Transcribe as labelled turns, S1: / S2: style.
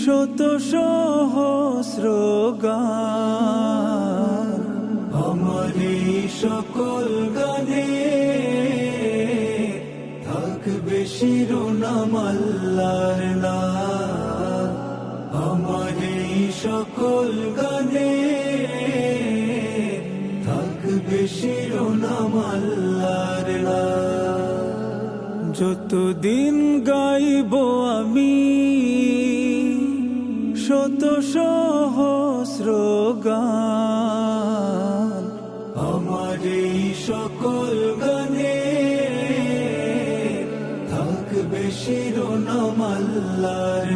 S1: শত সহস্র গান আমার এই সকল গানে থাকবে শিরোনাম আল্লাহর নাম। আমার এই সকল গানে থাকবে শিরোনাম আল্লাহর নাম। যতদিন গাইব আমি শত সহস্র গান আমার এই সকল গানে থাকবে শিরোনাম আল্লাহর